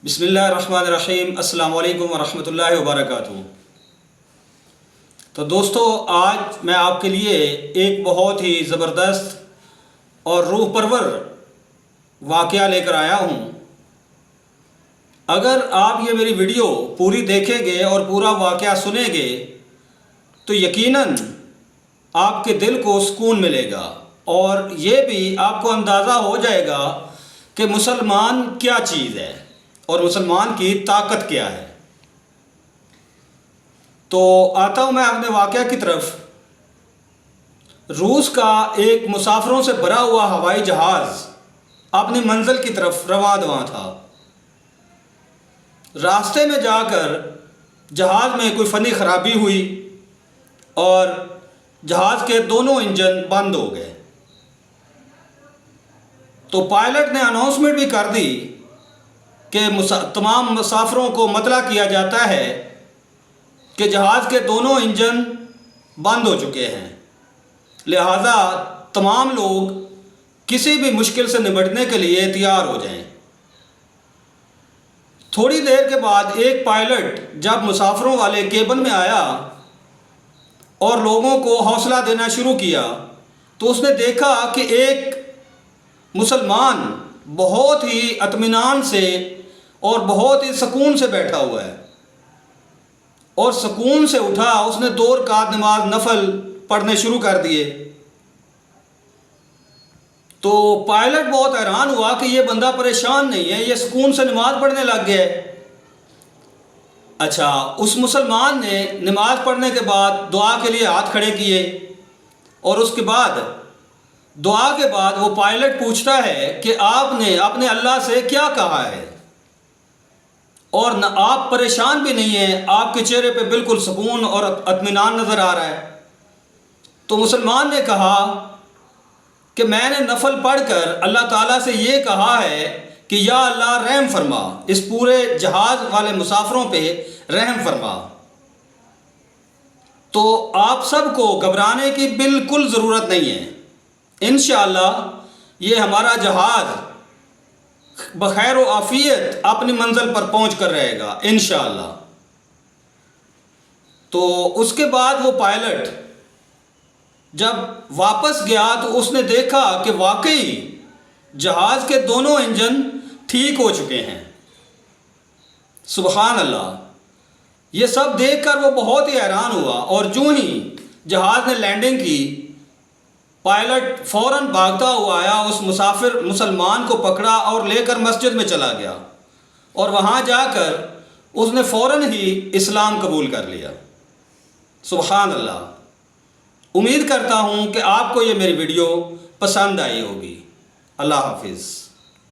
بسم اللہ الرحمن الرحیم۔ السلام علیکم ورحمۃ اللہ وبرکاتہ۔ تو دوستو، آج میں آپ کے لیے ایک بہت ہی زبردست اور روح پرور واقعہ لے کر آیا ہوں۔ اگر آپ یہ میری ویڈیو پوری دیکھیں گے اور پورا واقعہ سنیں گے تو یقیناً آپ کے دل کو سکون ملے گا، اور یہ بھی آپ کو اندازہ ہو جائے گا کہ مسلمان کیا چیز ہے اور مسلمان کی طاقت کیا ہے۔ تو آتا ہوں میں اپنے واقعہ کی طرف۔ روس کا ایک مسافروں سے بھرا ہوا ہوائی جہاز اپنی منزل کی طرف رواں دواں تھا۔ راستے میں جا کر جہاز میں کوئی فنی خرابی ہوئی اور جہاز کے دونوں انجن بند ہو گئے۔ تو پائلٹ نے اناؤنسمنٹ بھی کر دی کہ تمام مسافروں کو مطلع کیا جاتا ہے کہ جہاز کے دونوں انجن بند ہو چکے ہیں، لہذا تمام لوگ کسی بھی مشکل سے نمٹنے کے لیے تیار ہو جائیں۔ تھوڑی دیر کے بعد ایک پائلٹ جب مسافروں والے کیبن میں آیا اور لوگوں کو حوصلہ دینا شروع کیا تو اس نے دیکھا کہ ایک مسلمان بہت ہی اطمینان سے اور بہت ہی سکون سے بیٹھا ہوا ہے، اور سکون سے اٹھا۔ اس نے 2 رکعت نماز نفل پڑھنے شروع کر دیے۔ تو پائلٹ بہت حیران ہوا کہ یہ بندہ پریشان نہیں ہے، یہ سکون سے نماز پڑھنے لگ گیا ہے۔ اچھا، اس مسلمان نے نماز پڑھنے کے بعد دعا کے لیے ہاتھ کھڑے کیے، اور اس کے بعد دعا کے بعد وہ پائلٹ پوچھتا ہے کہ آپ نے اپنے اللہ سے کیا کہا ہے، اور نہ آپ پریشان بھی نہیں ہیں، آپ کے چہرے پہ بالکل سکون اور اطمینان نظر آ رہا ہے۔ تو مسلمان نے کہا کہ میں نے نفل پڑھ کر اللہ تعالیٰ سے یہ کہا ہے کہ یا اللہ رحم فرما، اس پورے جہاز والے مسافروں پہ رحم فرما۔ تو آپ سب کو گھبرانے کی بالکل ضرورت نہیں ہے، انشاءاللہ یہ ہمارا جہاز بخیر و عافیت اپنی منزل پر پہنچ کر رہے گا انشاءاللہ۔ تو اس کے بعد وہ پائلٹ جب واپس گیا تو اس نے دیکھا کہ واقعی جہاز کے دونوں انجن ٹھیک ہو چکے ہیں۔ سبحان اللہ! یہ سب دیکھ کر وہ بہت ہی حیران ہوا، اور جو ہی جہاز نے لینڈنگ کی، پائلٹ فوراً بھاگتا ہوا آیا، اس مسلمان کو پکڑا اور لے کر مسجد میں چلا گیا، اور وہاں جا کر اس نے فوراً ہی اسلام قبول کر لیا۔ سبحان اللہ! امید کرتا ہوں کہ آپ کو یہ میری ویڈیو پسند آئی ہوگی۔ اللہ حافظ۔